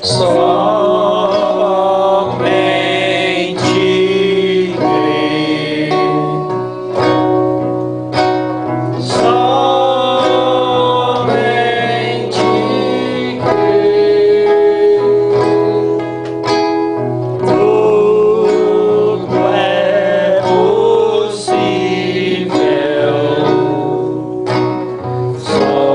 Somente crer, somente crer, tudo é possível. Somente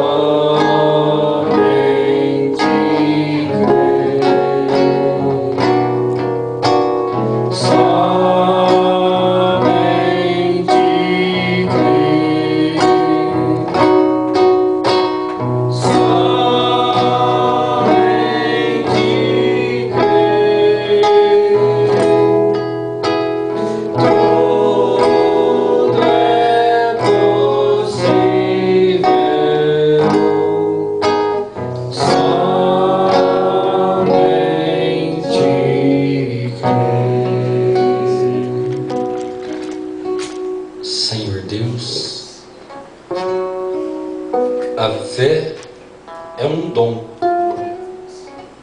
Senhor Deus, a fé é um dom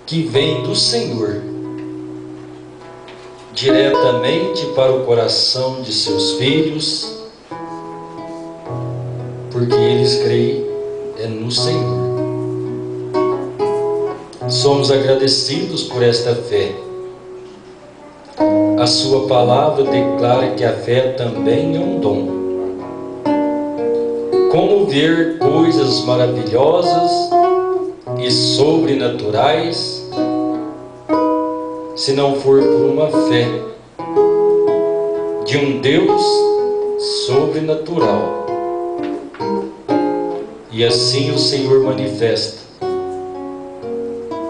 que vem do Senhor diretamente para o coração de seus filhos, porque eles creem no Senhor. Somos agradecidos por esta fé. A sua palavra declara que a fé também é um dom. Como ver coisas maravilhosas e sobrenaturais se não for por uma fé de um Deus sobrenatural? E assim o Senhor manifesta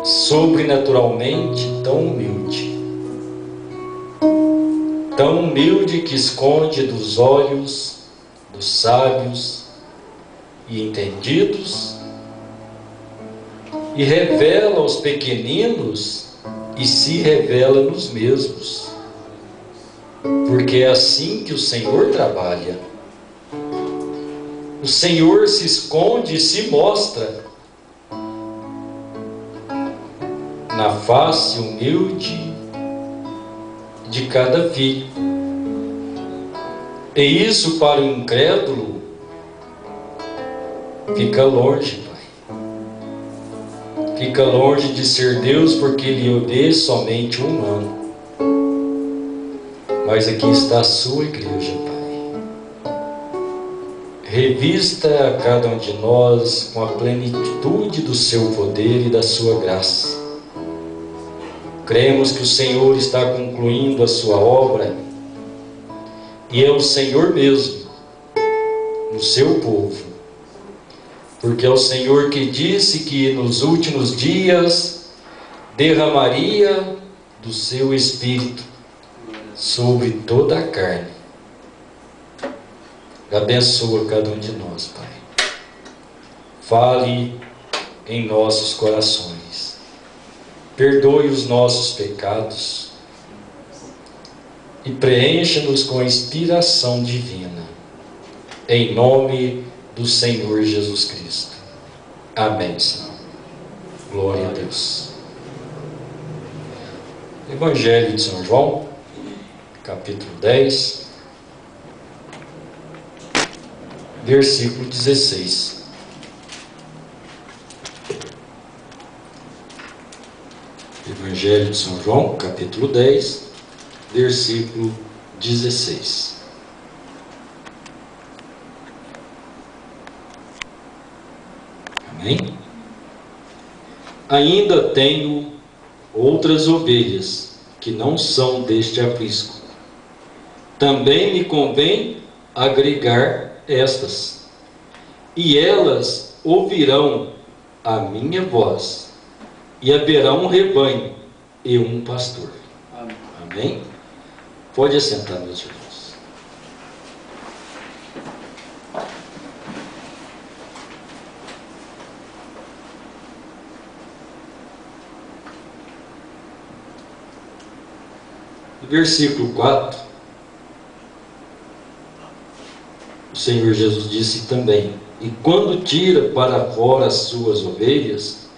sobrenaturalmente tão humilde que esconde dos olhos dos sábios e entendidos e revela aos pequeninos e se revela nos mesmos, porque é assim que o Senhor trabalha. O Senhor se esconde e se mostra na face humilde de cada filho. E isso para o incrédulo fica longe, Pai. Fica longe de ser Deus, porque Ele odeia somente o humano. Mas aqui está a sua igreja, Pai. Revista a cada um de nós com a plenitude do seu poder e da sua graça. Cremos que o Senhor está concluindo a sua obra, e é o Senhor mesmo no seu povo, porque é o Senhor que disse que nos últimos dias derramaria do seu Espírito sobre toda a carne. Abençoa cada um de nós, Pai. Fale em nossos corações. Perdoe os nossos pecados e preencha-nos com a inspiração divina, em nome do Senhor Jesus Cristo. Amém, Senhor. Glória a Deus. Evangelho de São João, capítulo 10, versículo 16. Evangelho de São João, capítulo 10, versículo 16. Amém? Ainda tenho outras ovelhas que não são deste aprisco. Também me convém agregar estas, e elas ouvirão a minha voz, e haverá um rebanho e um pastor. Amém? Amém? Pode assentar, meus irmãos. Versículo 4, o Senhor Jesus disse também: e quando tira para fora as suas ovelhas,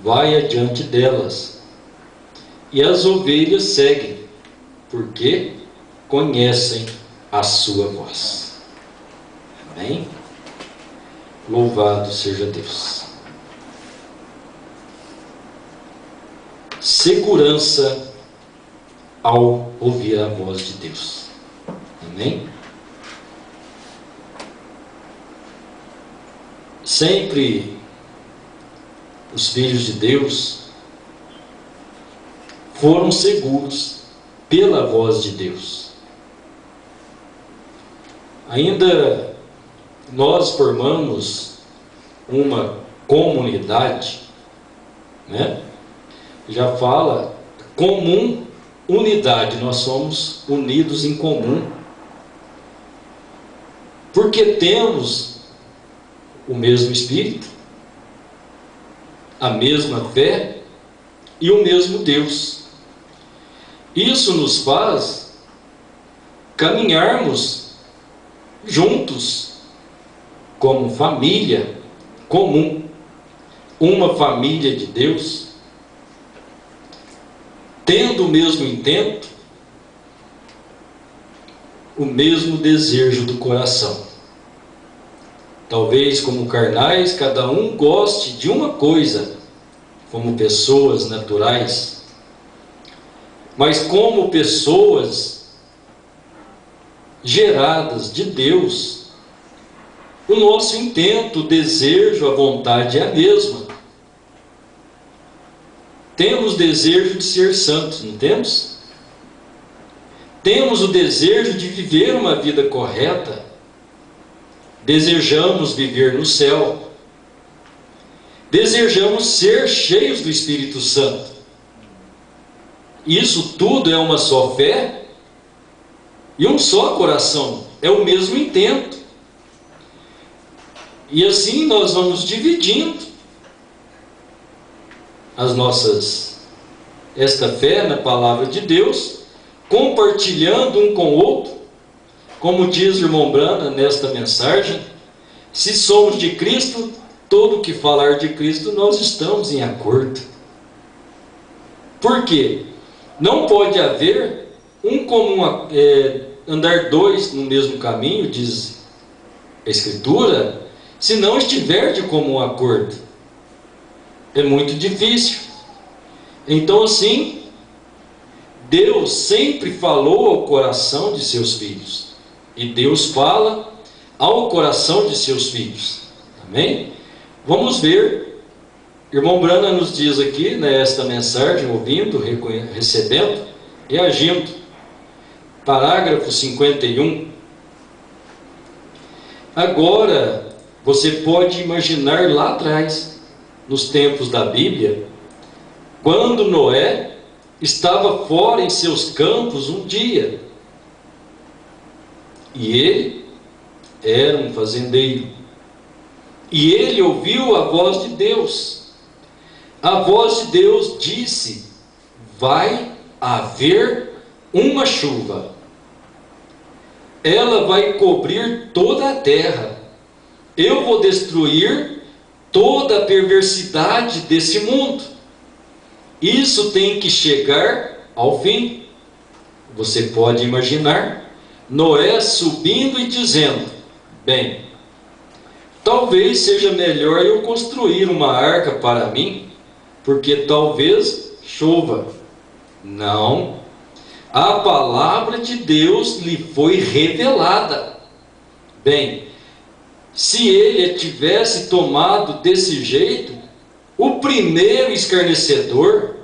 vai adiante delas, e as ovelhas seguem, porque conhecem a sua voz. Amém? Louvado seja Deus. Segurança ao ouvir a voz de Deus. Amém? Sempre os filhos de Deus foram seguros pela voz de Deus. Ainda nós formamos uma comunidade, né? Já fala comum unidade, nós somos unidos em comum, porque temos o mesmo Espírito, a mesma fé e o mesmo Deus. Isso nos faz caminharmos juntos como família comum, uma família de Deus, tendo o mesmo intento, o mesmo desejo do coração. Talvez como carnais, cada um goste de uma coisa, como pessoas naturais, mas como pessoas geradas de Deus, o nosso intento, o desejo, a vontade é a mesma. Temos desejo de ser santos, não temos? Temos o desejo de viver uma vida correta. Desejamos viver no céu. Desejamos ser cheios do Espírito Santo. Isso tudo é uma só fé e um só coração. É o mesmo intento. E assim nós vamos dividindo esta fé na palavra de Deus, compartilhando um com o outro, como diz o irmão Brana nesta mensagem: se somos de Cristo, todo o que falar de Cristo, nós estamos em acordo. Por quê? Não pode haver andar dois no mesmo caminho, diz a Escritura, se não estiver de comum acordo. É muito difícil. Então, assim, Deus sempre falou ao coração de seus filhos, e Deus fala ao coração de seus filhos. Amém? Vamos ver. Irmão Brana nos diz aqui, nesta mensagem, ouvindo, recebendo e agindo. Parágrafo 51. Agora, você pode imaginar lá atrás, nos tempos da Bíblia, quando Noé estava fora em seus campos um dia, e ele era um fazendeiro, e ele ouviu a voz de Deus. A voz de Deus disse: vai haver uma chuva, ela vai cobrir toda a terra, eu vou destruir toda a perversidade desse mundo. Isso tem que chegar ao fim. Você pode imaginar Noé subindo e dizendo: bem, talvez seja melhor eu construir uma arca para mim, porque talvez chova. Não, a palavra de Deus lhe foi revelada. Bem, se ele tivesse tomado desse jeito, o primeiro escarnecedor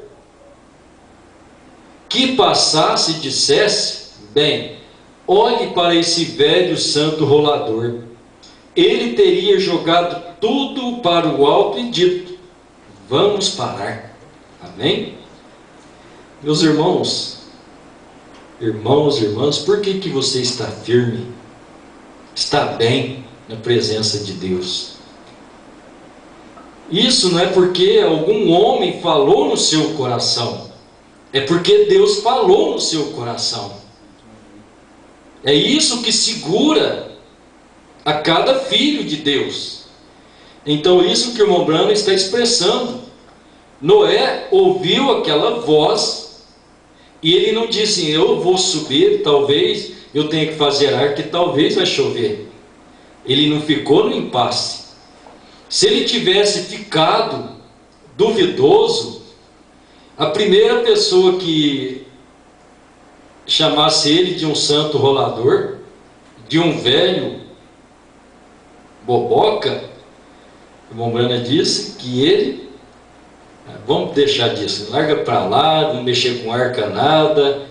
que passasse e dissesse: bem, olhe para esse velho santo rolador, ele teria jogado tudo para o alto e dito: vamos parar. Amém? Meus irmãos, irmãs, por que você está firme, está bem na presença de Deus? Isso não é porque algum homem falou no seu coração, é porque Deus falou no seu coração. É isso que segura a cada filho de Deus. Então, isso que o irmão Brana está expressando. Noé ouviu aquela voz E ele não disse, eu vou subir, talvez eu tenha que fazer arca, que talvez vai chover. Ele não ficou no impasse. Se ele tivesse ficado duvidoso, a primeira pessoa que chamasse ele de um santo rolador, de um velho boboca, o irmão Brana disse que ele, vamos deixar disso, larga para lá, não mexer com arca nada.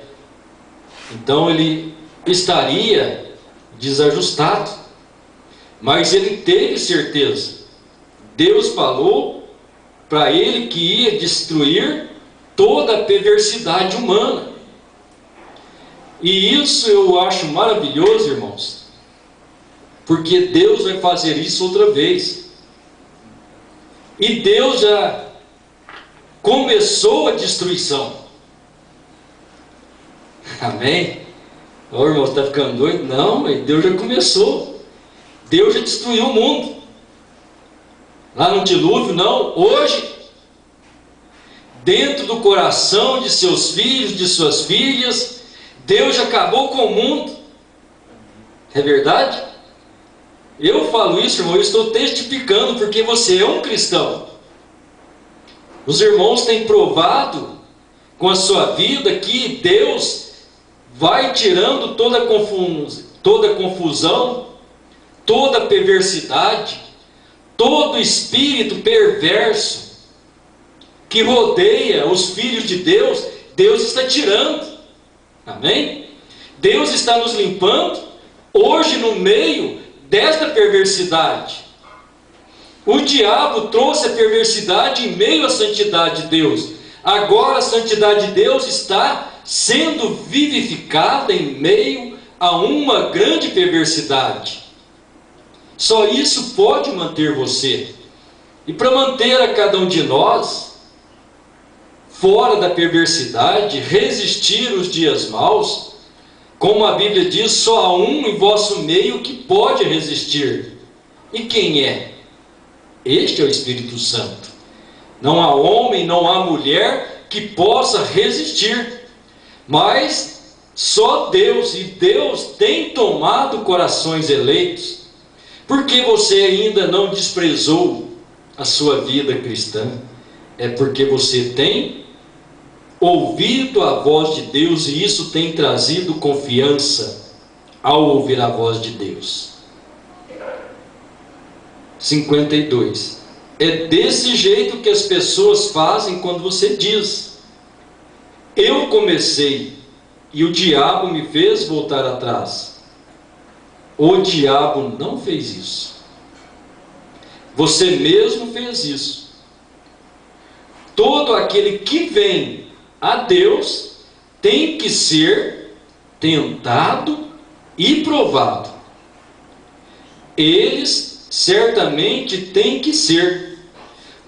Então ele estaria desajustado, mas ele teve certeza. Deus falou para ele que ia destruir toda a perversidade humana. E isso eu acho maravilhoso, irmãos, porque Deus vai fazer isso outra vez. E Deus já começou a destruição. Amém? Ô irmão, você está ficando doido? Não, mas Deus já começou. Deus já destruiu o mundo. Lá no dilúvio, não. Hoje, dentro do coração de seus filhos, de suas filhas, Deus já acabou com o mundo. É verdade? Eu falo isso, irmão, eu estou testificando porque você é um cristão. Os irmãos têm provado com a sua vida que Deus vai tirando toda confusão, toda perversidade, todo espírito perverso que rodeia os filhos de Deus, Deus está tirando. Amém? Deus está nos limpando hoje no meio desta perversidade. O diabo trouxe a perversidade em meio à santidade de Deus. Agora a santidade de Deus está sendo vivificada em meio a uma grande perversidade. Só isso pode manter você. E para manter a cada um de nós fora da perversidade, resistir os dias maus, como a Bíblia diz, só há um em vosso meio que pode resistir. E quem é? Este é o Espírito Santo. Não há homem, não há mulher que possa resistir. Mas só Deus, e Deus tem tomado corações eleitos. Porque você ainda não desprezou a sua vida cristã? É porque você tem ouvido a voz de Deus, e isso tem trazido confiança ao ouvir a voz de Deus. 52. É desse jeito que as pessoas fazem quando você diz: eu comecei e o diabo me fez voltar atrás. O diabo não fez isso. Você mesmo fez isso. Todo aquele que vem a Deus tem que ser tentado e provado. Eles certamente têm que ser.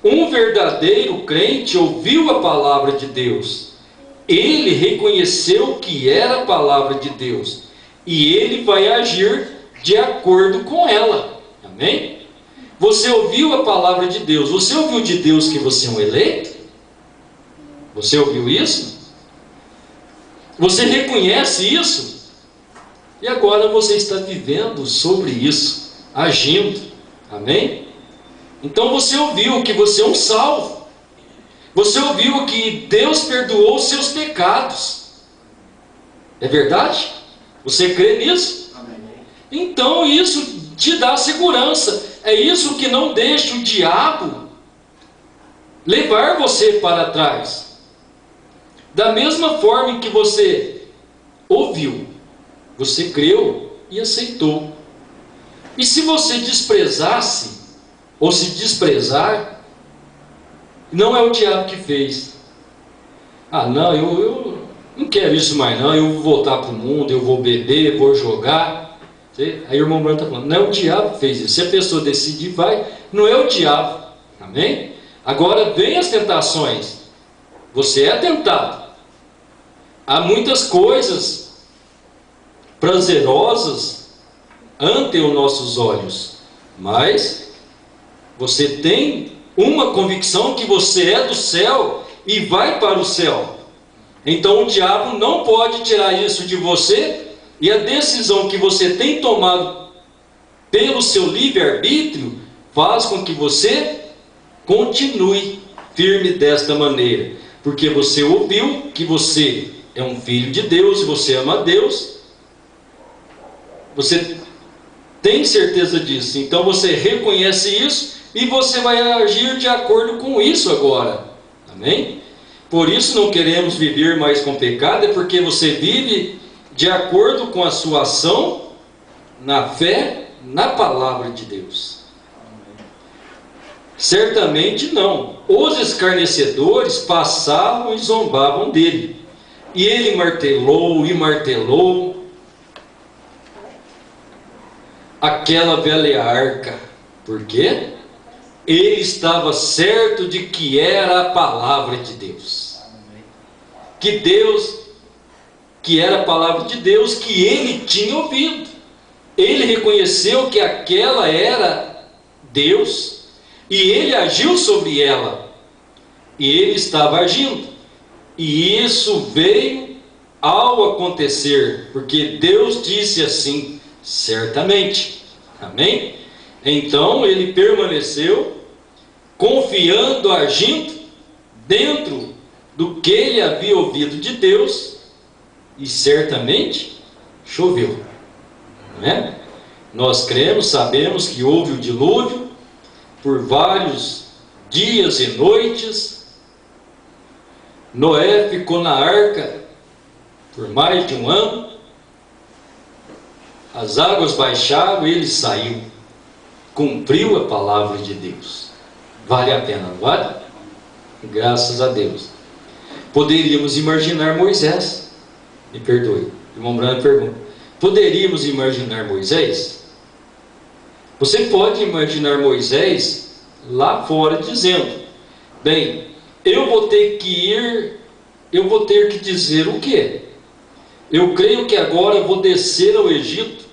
Um verdadeiro crente ouviu a palavra de Deus. Ele reconheceu que era a palavra de Deus. E ele vai agir de acordo com ela. Amém? Você ouviu a palavra de Deus. Você ouviu de Deus que você é um eleito? Você ouviu isso? Você reconhece isso? E agora você está vivendo sobre isso, agindo. Amém? Então você ouviu que você é um salvo. Você ouviu que Deus perdoou os seus pecados. É verdade? Você crê nisso? Amém. Então isso te dá segurança. É isso que não deixa o diabo levar você para trás. Da mesma forma em que você ouviu, você creu e aceitou. E se você desprezasse, ou se desprezar, não é o diabo que fez. Ah, não, eu não quero isso mais não, eu vou voltar para o mundo, eu vou beber, vou jogar. Aí o irmão Branco está falando, não é o diabo que fez isso. Se a pessoa decidir, vai, não é o diabo. Amém? Agora vem as tentações. Você é tentado. Há muitas coisas prazerosas ante os nossos olhos, mas você tem uma convicção que você é do céu e vai para o céu. Então o diabo não pode tirar isso de você, e a decisão que você tem tomado pelo seu livre-arbítrio faz com que você continue firme desta maneira, porque você ouviu que você é um filho de Deus, você ama a Deus, você tem certeza disso, então você reconhece isso e você vai agir de acordo com isso agora, amém? Por isso não queremos viver mais com pecado, é porque você vive de acordo com a sua ação, na fé, na palavra de Deus. Certamente não. Os escarnecedores passavam e zombavam dele, e ele martelou e martelou aquela velha arca. Por quê? Ele estava certo de que era a palavra de Deus. Que era a palavra de Deus que ele tinha ouvido. Ele reconheceu que aquela era Deus e ele agiu sobre ela. E ele estava agindo. E isso veio ao acontecer, porque Deus disse assim, certamente. Amém? Então ele permaneceu confiando, agindo dentro do que ele havia ouvido de Deus, e certamente choveu, não é? Nós cremos, sabemos que houve o dilúvio por vários dias e noites. Noé ficou na arca por mais de um ano, as águas baixaram e ele saiu, cumpriu a palavra de Deus. Vale a pena, não vale? Graças a Deus. Poderíamos imaginar Moisés, me perdoe, irmão Brando pergunta, poderíamos imaginar Moisés? Você pode imaginar Moisés lá fora dizendo, bem, eu vou ter que dizer o quê? Eu creio que agora vou descer ao Egito,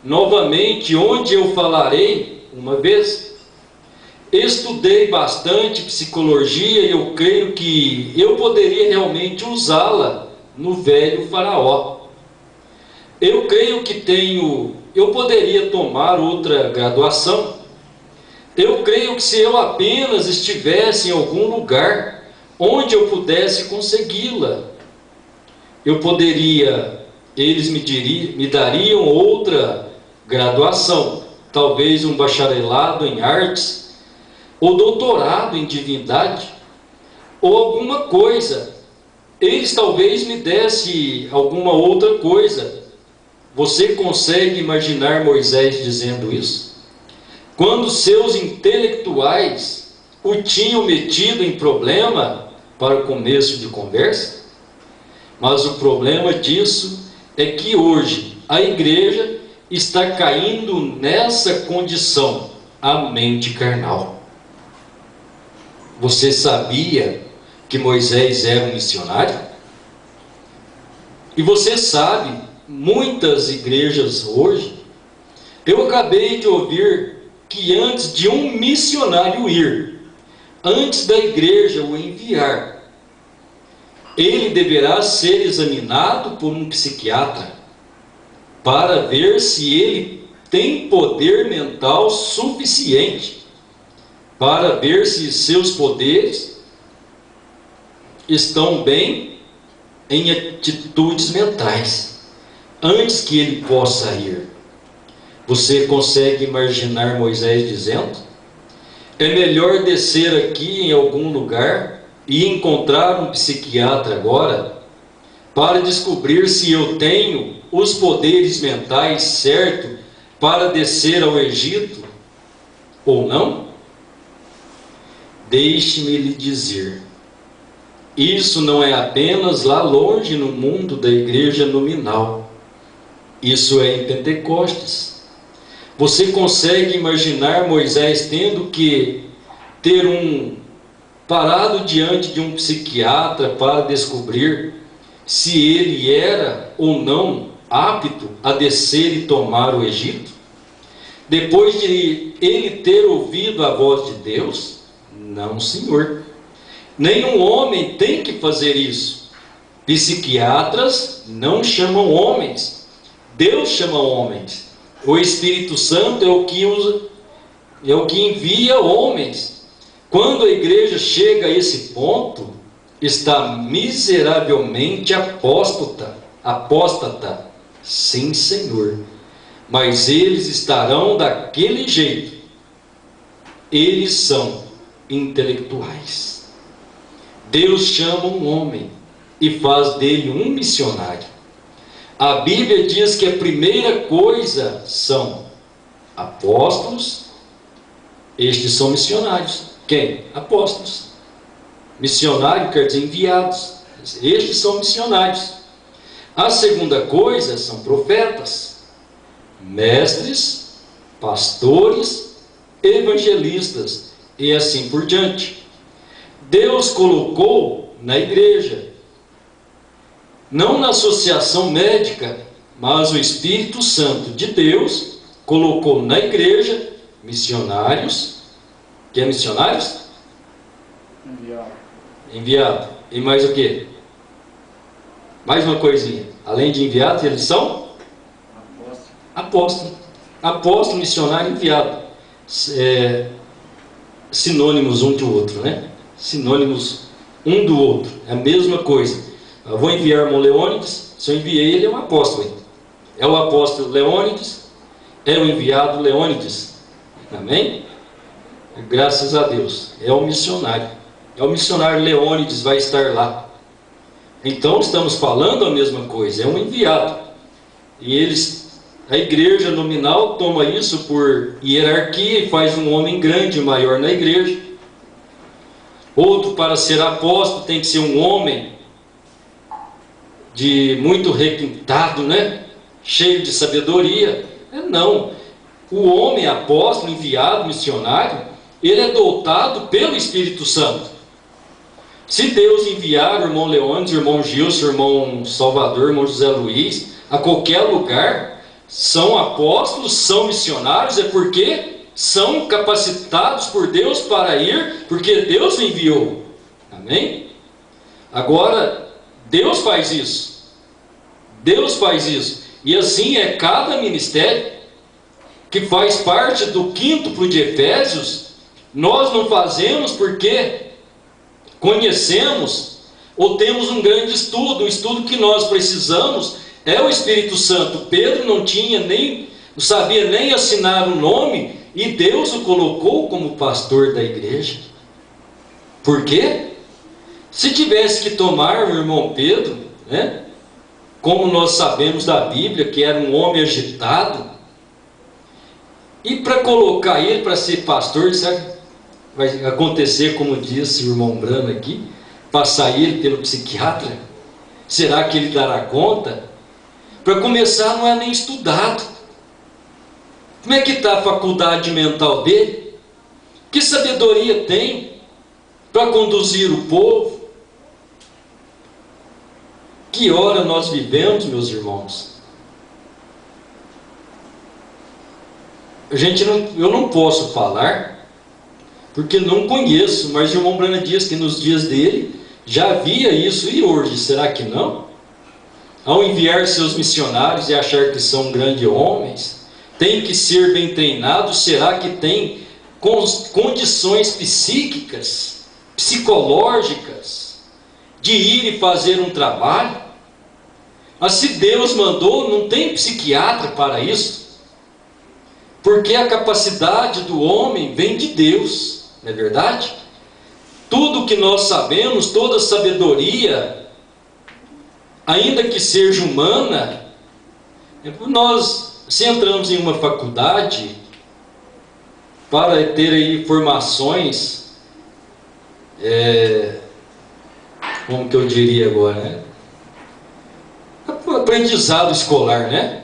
novamente, onde eu falarei uma vez. Estudei bastante psicologia e eu creio que eu poderia realmente usá-la no velho faraó. Eu creio que eu poderia tomar outra graduação. Eu creio que se eu apenas estivesse em algum lugar onde eu pudesse consegui-la, eles me dariam outra graduação, talvez um bacharelado em artes, ou doutorado em divindade, ou alguma coisa. Eles talvez me dessem alguma outra coisa. Você consegue imaginar Moisés dizendo isso? Quando seus intelectuais o tinham metido em problema para o começo de conversa? Mas o problema disso é que hoje a igreja está caindo nessa condição, a mente carnal. Você sabia que Moisés era um missionário? E você sabe, muitas igrejas hoje, eu acabei de ouvir que antes de um missionário ir, antes da igreja o enviar, ele deverá ser examinado por um psiquiatra para ver se ele tem poder mental suficiente, para ver se seus poderes estão bem em atitudes mentais, antes que ele possa ir. Você consegue imaginar Moisés dizendo: é melhor descer aqui em algum lugar e encontrar um psiquiatra agora, para descobrir se eu tenho os poderes mentais certos para descer ao Egito ou não? Deixe-me lhe dizer, isso não é apenas lá longe no mundo da igreja nominal, isso é em Pentecostes. Você consegue imaginar Moisés tendo que parado diante de um psiquiatra para descobrir se ele era ou não apto a descer e tomar o Egito? Depois de ele ter ouvido a voz de Deus? Não, senhor. Nenhum homem tem que fazer isso. Psiquiatras não chamam homens, Deus chama homens. O Espírito Santo é o que envia homens. Quando a igreja chega a esse ponto, está miseravelmente apóstata. Sim, Senhor. Mas eles estarão daquele jeito. Eles são intelectuais. Deus chama um homem e faz dele um missionário. A Bíblia diz que a primeira coisa são apóstolos. Estes são missionários. Quem? Apóstolos. Missionário quer dizer enviados. Estes são missionários. A segunda coisa são profetas, mestres, pastores, evangelistas e assim por diante. Deus colocou na igreja, não na associação médica, mas o Espírito Santo de Deus colocou na igreja missionários. Que é missionários? Enviado. E mais o que? Mais uma coisinha. Além de enviados, eles são? Apóstolo. Apóstolo, missionário, enviado. Sinônimos um do outro, né? Sinônimos um do outro. É a mesma coisa. Eu vou enviar o irmão Leônidas. Se eu enviei, ele é um apóstolo. É o apóstolo Leônidas. É o enviado Leônidas. Amém? Graças a Deus. É o missionário. É o missionário Leônidas, vai estar lá. Então estamos falando a mesma coisa. É um enviado. E a igreja nominal toma isso por hierarquia e faz um homem grande, maior na igreja. Outro, para ser apóstolo, tem que ser um homem de muito requintado, né? Cheio de sabedoria. Não. O homem apóstolo, enviado, missionário, ele é dotado pelo Espírito Santo. Se Deus enviar o irmão Leônidas, o irmão Gilson, o irmão Salvador, o irmão José Luiz, a qualquer lugar, são apóstolos, são missionários, é porque são capacitados por Deus para ir, porque Deus enviou. Amém? Agora, Deus faz isso. Deus faz isso. E assim é cada ministério que faz parte do quíntuplo de Efésios. Nós não fazemos porque conhecemos ou temos um grande estudo. O estudo que nós precisamos é o Espírito Santo. Pedro não sabia nem assinar o nome, e Deus o colocou como pastor da igreja. Por quê? Se tivesse que tomar o irmão Pedro, né, como nós sabemos da Bíblia, que era um homem agitado, e para colocar ele para ser pastor, sabe? Vai acontecer, como disse o irmão Brano aqui, passar ele pelo psiquiatra? Será que ele dará conta? Para começar, não é nem estudado. Como é que está a faculdade mental dele? Que sabedoria tem para conduzir o povo? Que hora nós vivemos, meus irmãos? Eu não posso falar porque não conheço, mas o irmão Brana diz que nos dias dele já havia isso, e hoje, será que não? Ao enviar seus missionários e achar que são grandes homens, tem que ser bem treinados. Será que tem condições psíquicas, psicológicas, de ir e fazer um trabalho? Mas se Deus mandou, não tem psiquiatra para isso, porque a capacidade do homem vem de Deus. Não é verdade? Tudo que nós sabemos, toda sabedoria, ainda que seja humana, se entramos em uma faculdade para ter aí formações, como que eu diria agora, né? O aprendizado escolar, né?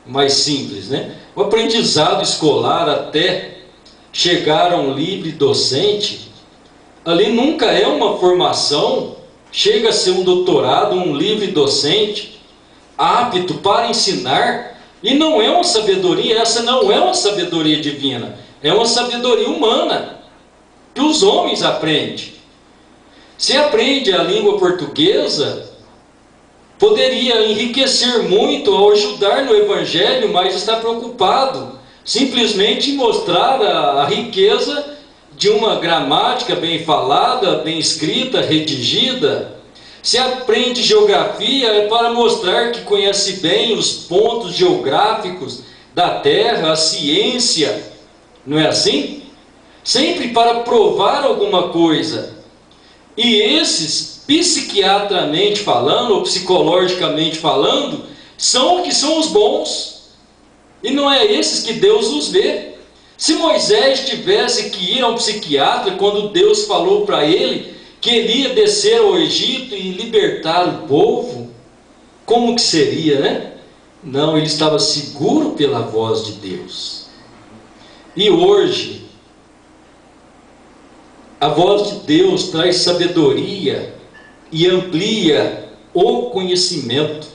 Mais simples, né? O aprendizado escolar até chegar a um livre docente, ali nunca é uma formação, chega a ser um doutorado, um livre docente, apto para ensinar, e não é uma sabedoria, essa não é uma sabedoria divina, é uma sabedoria humana, que os homens aprendem. Se aprende a língua portuguesa, poderia enriquecer muito ao ajudar no Evangelho, mas está preocupado simplesmente em mostrar a riqueza de uma gramática bem falada, bem escrita, redigida. Se aprende geografia é para mostrar que conhece bem os pontos geográficos da Terra, a ciência, não é assim? Sempre para provar alguma coisa. E esses, psiquiatramente falando, ou psicologicamente falando, são os bons. E não é esses que Deus os vê. Se Moisés tivesse que ir a um psiquiatra quando Deus falou para ele que ele ia descer ao Egito e libertar o povo, como que seria, né? Não, ele estava seguro pela voz de Deus. E hoje, a voz de Deus traz sabedoria e amplia o conhecimento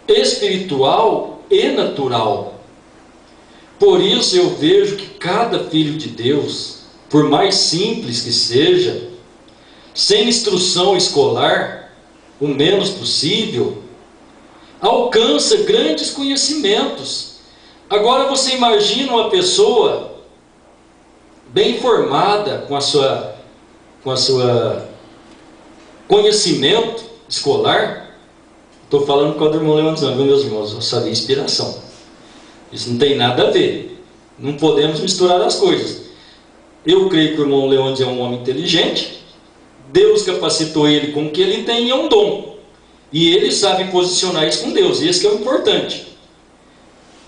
espiritual e natural. Por isso eu vejo que cada filho de Deus, por mais simples que seja, sem instrução escolar, o menos possível, alcança grandes conhecimentos. Agora você imagina uma pessoa bem formada com a sua conhecimento escolar. Estou falando com o irmão Leandro, meus irmãos, eu sabia inspiração. Isso não tem nada a ver. Não podemos misturar as coisas. Eu creio que o irmão Leandro é um homem inteligente. Deus capacitou ele com o que ele tem e é um dom. E ele sabe posicionar isso com Deus. Esse que é o importante.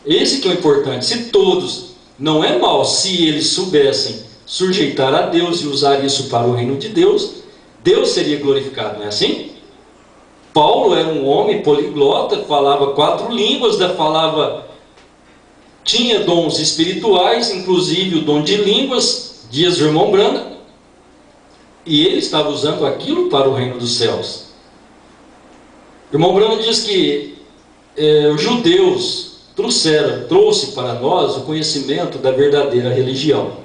Esse que é o importante. Se todos, não é mal, se eles soubessem sujeitar a Deus e usar isso para o reino de Deus, Deus seria glorificado, não é assim? Paulo era um homem poliglota, falava 4 línguas, tinha dons espirituais, inclusive o dom de línguas, diz o irmão Branda, e ele estava usando aquilo para o reino dos céus. O irmão Branda diz que os judeus trouxe para nós o conhecimento da verdadeira religião.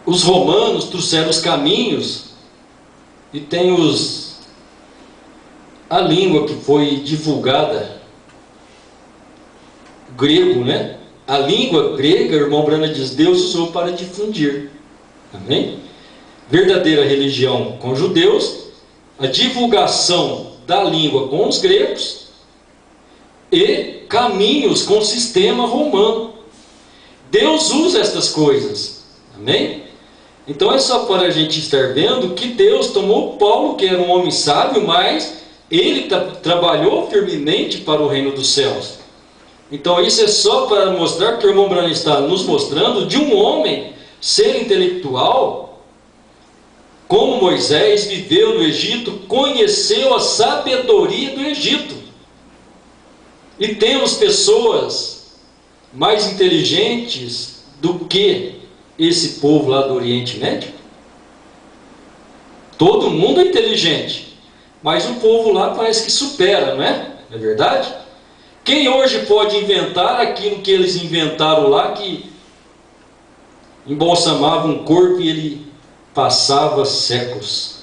Os romanos trouxeram os caminhos e tem a língua que foi divulgada, grego, né? A língua grega, o irmão Brana diz, Deus usou para difundir. Amém? Verdadeira religião com os judeus, a divulgação da língua com os gregos e caminhos com o sistema romano. Deus usa estas coisas. Amém? Então é só para a gente estar vendo que Deus tomou Paulo, que era um homem sábio, mas ele trabalhou firmemente para o reino dos céus. Então isso é só para mostrar que o irmão Branham está nos mostrando de um homem ser intelectual, como Moisés viveu no Egito, conheceu a sabedoria do Egito. E temos pessoas mais inteligentes do que esse povo lá do Oriente Médio. Todo mundo é inteligente, mas o povo lá parece que supera, não é? Não é verdade? Quem hoje pode inventar aquilo que eles inventaram lá, que embalsamava um corpo e ele passava séculos?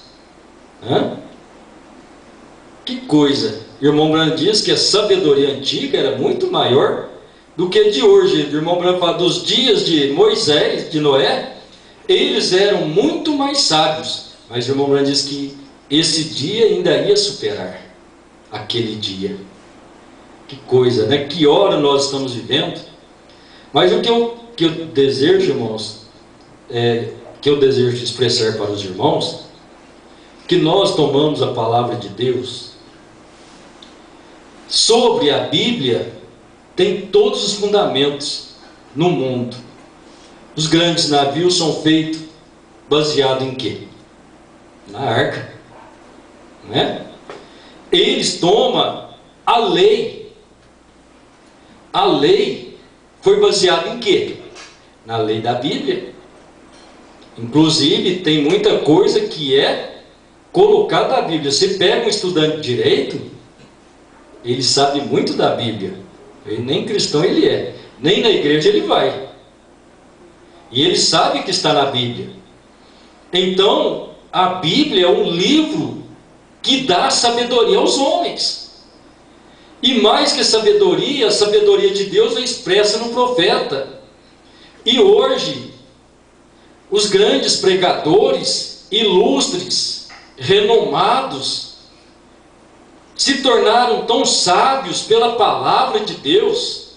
Que coisa! O irmão Branham diz que a sabedoria antiga era muito maior do que a de hoje. O irmão Branham fala dos dias de Moisés, de Noé, eles eram muito mais sábios. Mas o irmão Branham diz que esse dia ainda ia superar aquele dia. Que coisa, né? Que hora nós estamos vivendo. Mas o que eu desejo, irmãos, que eu desejo expressar para os irmãos, que nós tomamos a palavra de Deus. Sobre a Bíblia, tem todos os fundamentos no mundo. Os grandes navios são feitos baseados em quê? Na arca, não é? Eles tomam a lei. A lei foi baseada em quê? Na lei da Bíblia. Inclusive tem muita coisa que é colocada na Bíblia. Você pega um estudante de direito, ele sabe muito da Bíblia. Ele nem cristão ele é, nem na igreja ele vai. E ele sabe que está na Bíblia. Então, a Bíblia é um livro que dá sabedoria aos homens. E mais que sabedoria, a sabedoria de Deus é expressa no profeta. E hoje, os grandes pregadores, ilustres, renomados, se tornaram tão sábios pela palavra de Deus,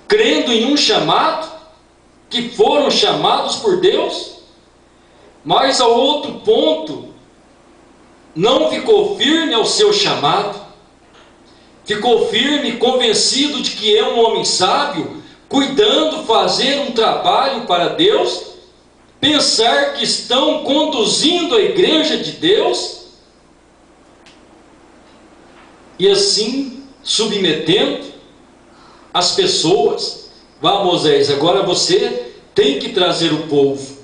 crendo em um chamado, que foram chamados por Deus, mas ao outro ponto, não ficou firme ao seu chamado, ficou firme, convencido de que é um homem sábio, cuidando, fazer um trabalho para Deus, pensar que estão conduzindo a igreja de Deus, e assim submetendo as pessoas. Vá, Moisés, agora você tem que trazer o povo.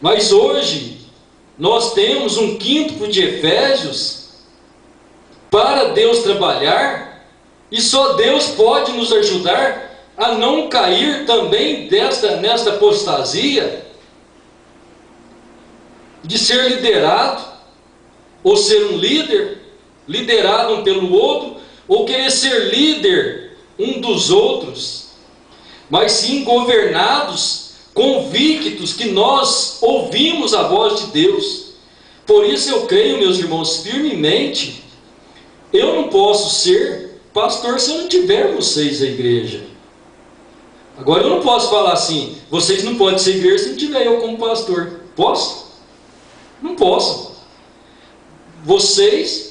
Mas hoje nós temos um quinto de Efésios para Deus trabalhar, e só Deus pode nos ajudar a não cair também nesta apostasia de ser liderado, ou ser um líder, liderado um pelo outro, ou querer ser líder um dos outros, mas sim governados, convictos que nós ouvimos a voz de Deus. Por isso eu creio, meus irmãos, firmemente, eu não posso ser pastor se eu não tiver vocês a igreja. Agora eu não posso falar assim, vocês não podem ser igreja se não tiver eu como pastor. Posso? Não posso. Vocês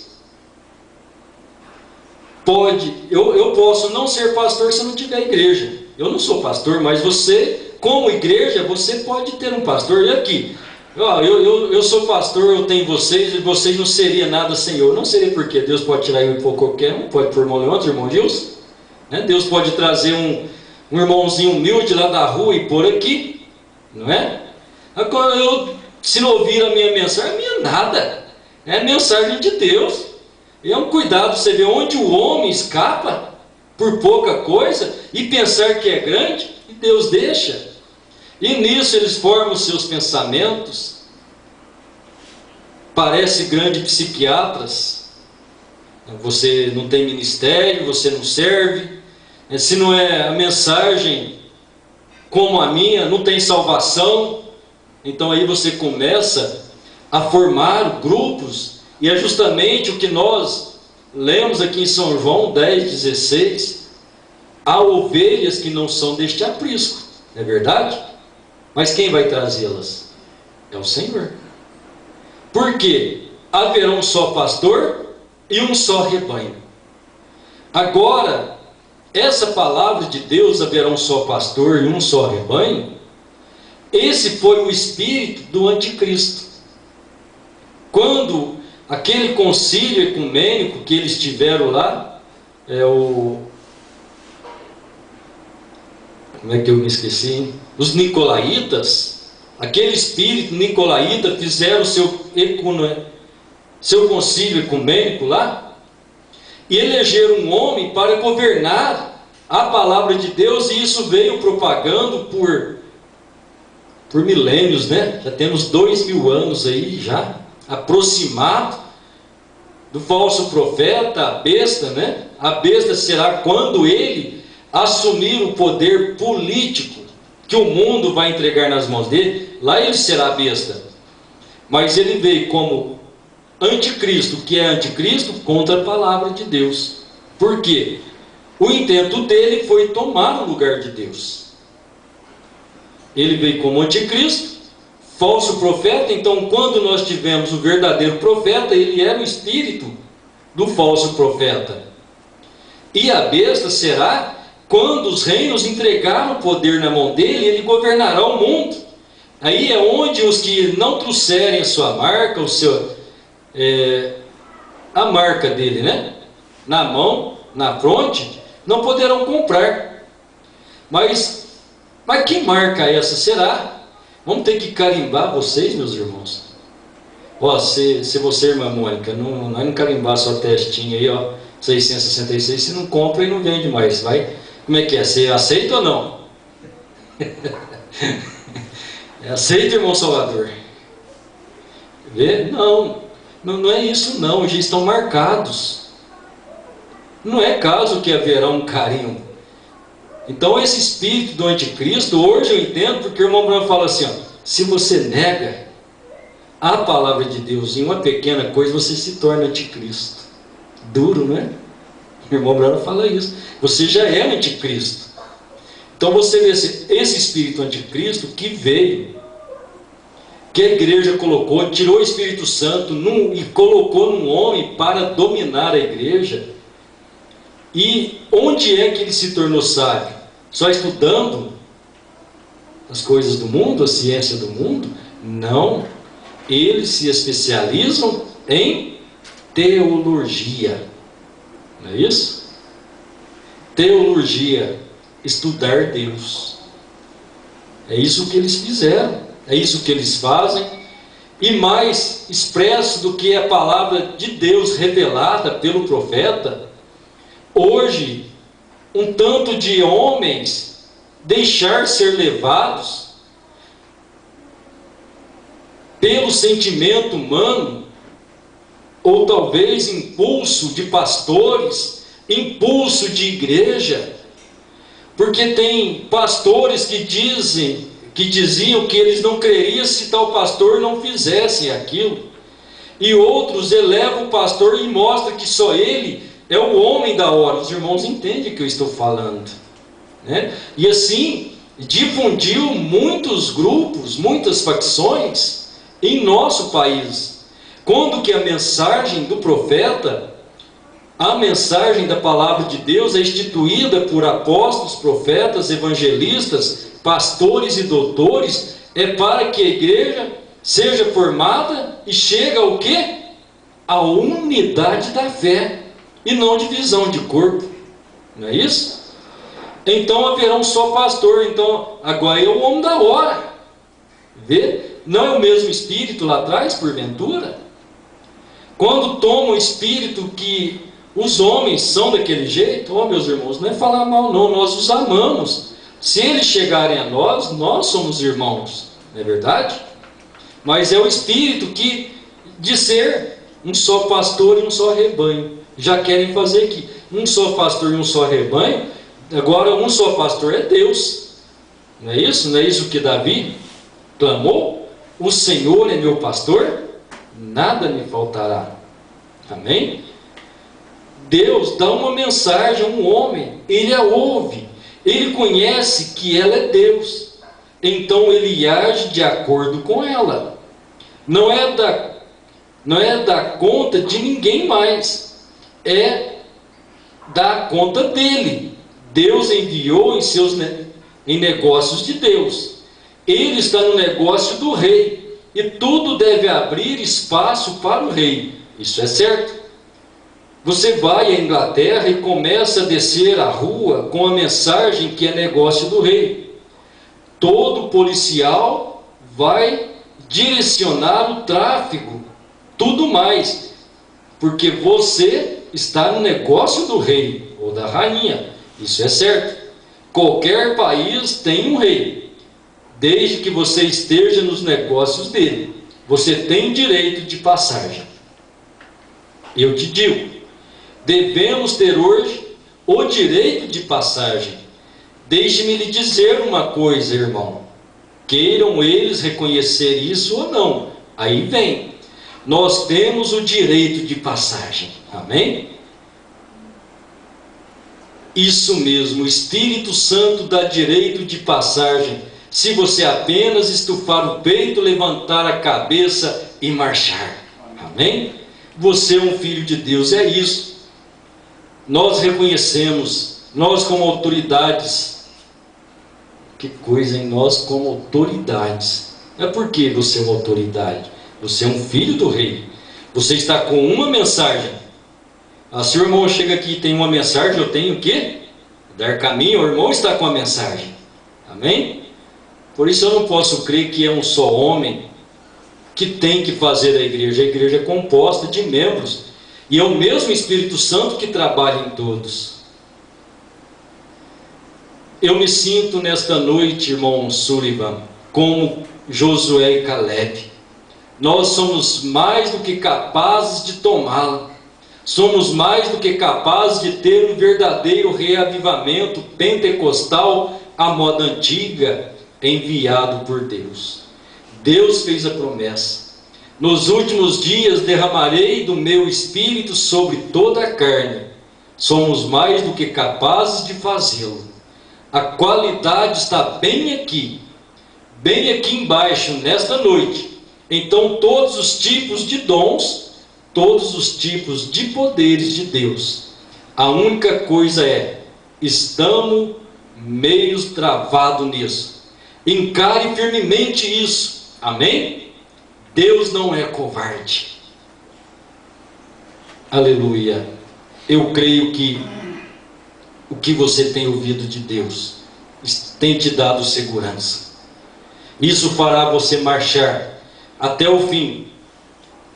eu posso não ser pastor se eu não tiver igreja. Eu não sou pastor, mas você, como igreja, você pode ter um pastor. E aqui, eu sou pastor, eu tenho vocês, e vocês não seriam nada sem eu. Não seria porque Deus pode tirar eu e pôr qualquer um, pode pôr irmão Leandro, irmão Gilson, né? Deus pode trazer um irmãozinho humilde lá da rua e pôr aqui, não é? Agora, se não ouvir a minha mensagem, a minha nada, é a mensagem de Deus. E é um cuidado, você vê onde o homem escapa por pouca coisa e pensar que é grande, e Deus deixa. E nisso eles formam seus pensamentos. Parece grandes psiquiatras. Você não tem ministério, você não serve. Se não é a mensagem como a minha, não tem salvação. Então aí você começa a formar grupos. E é justamente o que nós lemos aqui em São João 10,16. Há ovelhas que não são deste aprisco, não é verdade? Mas quem vai trazê-las? É o Senhor. Por quê? Haverá um só pastor e um só rebanho. Agora, essa palavra de Deus, haverá um só pastor e um só rebanho, esse foi o espírito do anticristo. Quando aquele concílio ecumênico que eles tiveram lá, como é que eu me esqueci, hein? Os nicolaítas, aquele espírito nicolaíta fizeram seu concílio ecumênico lá, e elegeram um homem para governar a palavra de Deus, e isso veio propagando por milênios, né? Já temos 2000 anos aí, já aproximado do falso profeta, a besta, né? A besta será quando ele assumir o poder político que o mundo vai entregar nas mãos dele, lá ele será a besta. Mas ele veio como anticristo, que é anticristo contra a palavra de Deus. Por quê? O intento dele foi tomar o lugar de Deus. Ele veio como anticristo, falso profeta. Então, quando nós tivemos o verdadeiro profeta, ele era o espírito do falso profeta. E a besta será quando os reinos entregaram o poder na mão dele, ele governará o mundo. Aí é onde os que não trouxerem a sua marca, a marca dele, né? Na mão, na fronte, não poderão comprar. Mas que marca essa será? Vamos ter que carimbar vocês, meus irmãos. Se você, irmã Mônica, não carimbar sua testinha aí, 666, você não compra e não vende mais, vai? Como é que é? Você aceita ou não? Aceita, irmão Salvador? Vê? Não é isso não, já estão marcados. Não é caso que haverá um carimbo. Então esse espírito do anticristo, hoje eu entendo, porque o irmão Branco fala assim, ó, se você nega a palavra de Deus em uma pequena coisa, você se torna anticristo. Duro, né? O irmão Branco fala isso. Você já é anticristo. Então você vê esse espírito anticristo que veio, que a igreja colocou, tirou o Espírito Santo e colocou num homem para dominar a igreja. E onde é que ele se tornou sábio? Só estudando as coisas do mundo, a ciência do mundo? Não. Eles se especializam em teologia. Não é isso? Teologia, estudar Deus. É isso que eles fizeram, é isso que eles fazem. E mais expresso do que a palavra de Deus revelada pelo profeta, hoje, um tanto de homens deixar ser levados pelo sentimento humano, ou talvez impulso de pastores, impulso de igreja, porque tem pastores que diziam que eles não creriam se tal pastor não fizesse aquilo, e outros elevam o pastor e mostram que só ele é o homem da hora. Os irmãos entendem o que eu estou falando, né? E assim difundiu muitos grupos, muitas facções em nosso país. Quando que a mensagem do profeta, a mensagem da palavra de Deus é instituída por apóstolos, profetas, evangelistas, pastores e doutores, é para que a igreja seja formada e chegue ao quê? A unidade da fé, e não divisão de corpo. Não é isso? Então haverá um só pastor. Então agora é o homem da hora. Vê? Não é o mesmo espírito lá atrás, porventura? Quando toma o espírito que os homens são daquele jeito, meus irmãos, não é falar mal não, nós os amamos. Se eles chegarem a nós, nós somos irmãos, não é verdade? Mas é o espírito que, de ser um só pastor e um só rebanho, já querem fazer aqui, um só pastor e um só rebanho. Agora um só pastor é Deus, não é isso? Não é isso que Davi clamou? O Senhor é meu pastor, nada me faltará. Amém? Deus dá uma mensagem a um homem, ele a ouve, ele conhece que ela é Deus, então ele age de acordo com ela. Não é da conta de ninguém mais, é da conta dele. Deus enviou em negócios de Deus. Ele está no negócio do rei, e tudo deve abrir espaço para o rei. Isso é certo. Você vai à Inglaterra e começa a descer a rua com a mensagem que é negócio do rei. Todo policial vai direcionar o tráfego, tudo mais, porque você está no negócio do rei ou da rainha. Isso é certo. Qualquer país tem um rei, desde que você esteja nos negócios dele. Você tem direito de passagem. Eu te digo, devemos ter hoje o direito de passagem. Deixe-me lhe dizer uma coisa, irmão. Queiram eles reconhecer isso ou não, aí vem. Nós temos o direito de passagem. Amém? Isso mesmo, o Espírito Santo dá direito de passagem, se você apenas estufar o peito, levantar a cabeça e marchar. Amém? Você é um filho de Deus, é isso. Nós reconhecemos, nós como autoridades, que coisa em nós como autoridades. É porque você é uma autoridade, você é um filho do rei, você está com uma mensagem. Se o irmão chega aqui e tem uma mensagem, eu tenho o quê? Dar caminho, o irmão está com a mensagem. Amém? Por isso eu não posso crer que é um só homem que tem que fazer a igreja. A igreja é composta de membros, e é o mesmo Espírito Santo que trabalha em todos. Eu me sinto nesta noite, irmão Sullivan, como Josué e Caleb. Nós somos mais do que capazes de tomá-la. Somos mais do que capazes de ter um verdadeiro reavivamento pentecostal à moda antiga, enviado por Deus. Deus fez a promessa: nos últimos dias derramarei do meu espírito sobre toda a carne. Somos mais do que capazes de fazê-lo. A qualidade está bem aqui embaixo, nesta noite. Então todos os tipos de dons, todos os tipos de poderes de Deus. A única coisa é, estamos meio travados nisso. Encare firmemente isso. Amém? Deus não é covarde. Aleluia. Eu creio que o que você tem ouvido de Deus tem te dado segurança. Isso fará você marchar até o fim,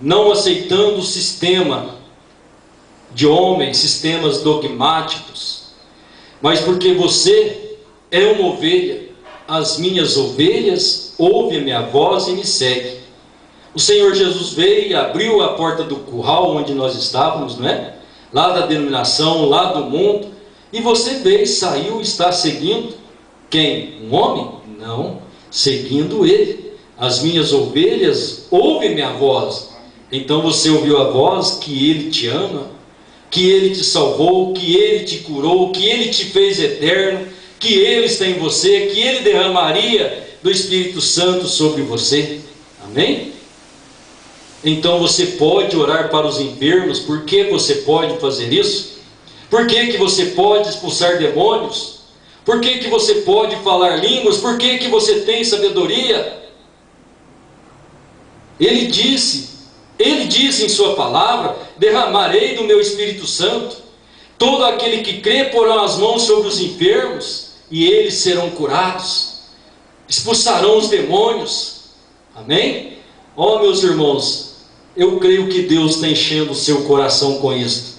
não aceitando o sistema de homens, sistemas dogmáticos, mas porque você é uma ovelha. As minhas ovelhas ouvem a minha voz e me seguem. O Senhor Jesus veio e abriu a porta do curral onde nós estávamos, não é? Lá da denominação, lá do mundo. E você veio, saiu e está seguindo quem? Um homem? Não, seguindo ele. As minhas ovelhas ouvem minha voz. Então você ouviu a voz que ele te ama, que ele te salvou, que ele te curou, que ele te fez eterno, que ele está em você, que ele derramaria do Espírito Santo sobre você. Amém? Então você pode orar para os enfermos. Por que você pode fazer isso? Por que você pode expulsar demônios? Por que você pode falar línguas? Por que você tem sabedoria? Ele disse em sua palavra: derramarei do meu Espírito Santo. Todo aquele que crê porá as mãos sobre os enfermos e eles serão curados. Expulsarão os demônios. Amém? Ó, meus irmãos, eu creio que Deus está enchendo o seu coração com isto.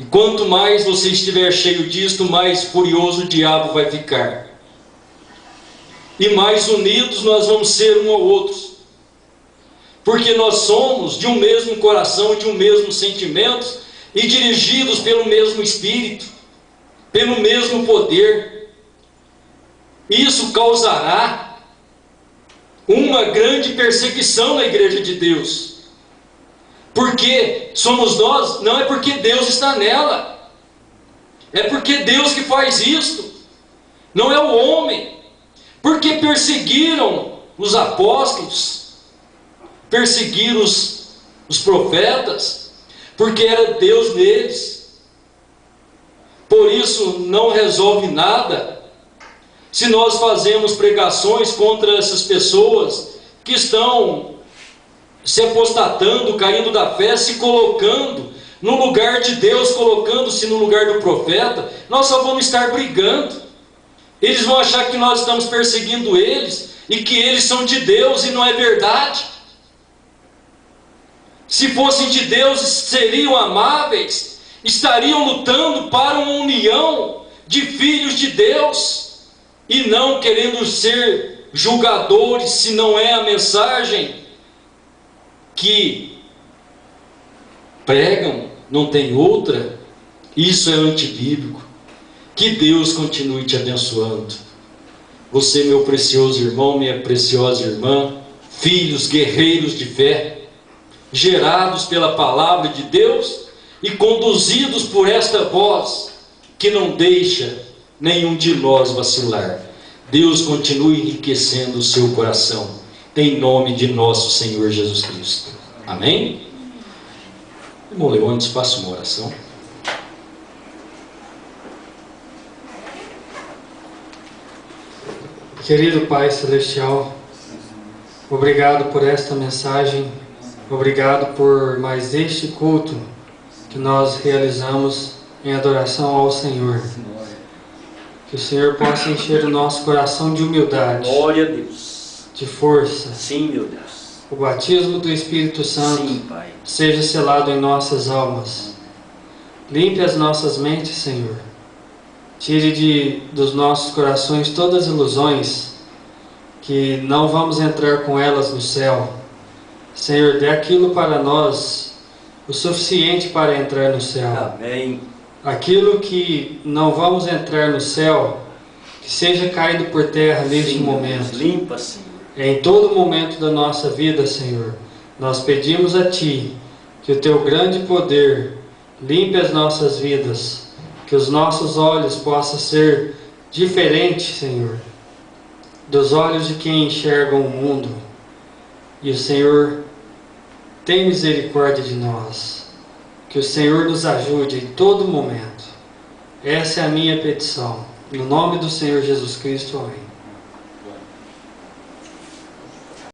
E quanto mais você estiver cheio disto, mais furioso o diabo vai ficar. E mais unidos nós vamos ser um ao outro. Porque nós somos de um mesmo coração, de um mesmo sentimento, e dirigidos pelo mesmo Espírito, pelo mesmo poder. Isso causará uma grande perseguição na igreja de Deus. Porque somos nós, não é porque Deus está nela, é porque Deus que faz isto, não é o homem. Porque perseguiram os apóstolos, perseguiram os profetas, porque era Deus neles. Por isso não resolve nada se nós fazemos pregações contra essas pessoas que estão se apostatando, caindo da fé, se colocando no lugar de Deus, colocando-se no lugar do profeta. Nós só vamos estar brigando. Eles vão achar que nós estamos perseguindo eles e que eles são de Deus, e não é verdade. Se fossem de Deus, seriam amáveis, estariam lutando para uma união de filhos de Deus, e não querendo ser julgadores, se não é a mensagem que pregam, não tem outra. Isso é antibíblico. Que Deus continue te abençoando. Você, meu precioso irmão, minha preciosa irmã, filhos guerreiros de fé, gerados pela palavra de Deus e conduzidos por esta voz que não deixa nenhum de nós vacilar. Deus continue enriquecendo o seu coração, em nome de nosso Senhor Jesus Cristo. Amém? Irmão Leônidas, faça uma oração. Querido Pai Celestial, obrigado por esta mensagem, obrigado por mais este culto que nós realizamos em adoração ao Senhor. Que o Senhor possa encher o nosso coração de humildade. Glória a Deus. De força. Sim, meu Deus. O batismo do Espírito Santo, sim, Pai, seja selado em nossas almas. Limpe as nossas mentes, Senhor. Tire dos nossos corações todas as ilusões que não vamos entrar com elas no céu. Senhor, dê aquilo para nós, o suficiente para entrar no céu. Amém. Aquilo que não vamos entrar no céu, que seja caído por terra neste Sim, momento. limpa, Senhor. Em todo momento da nossa vida, Senhor, nós pedimos a Ti que o Teu grande poder limpe as nossas vidas, que os nossos olhos possam ser diferentes, Senhor, dos olhos de quem enxerga o mundo. E o Senhor tem misericórdia de nós. Que o Senhor nos ajude em todo momento. Essa é a minha petição. No nome do Senhor Jesus Cristo, amém.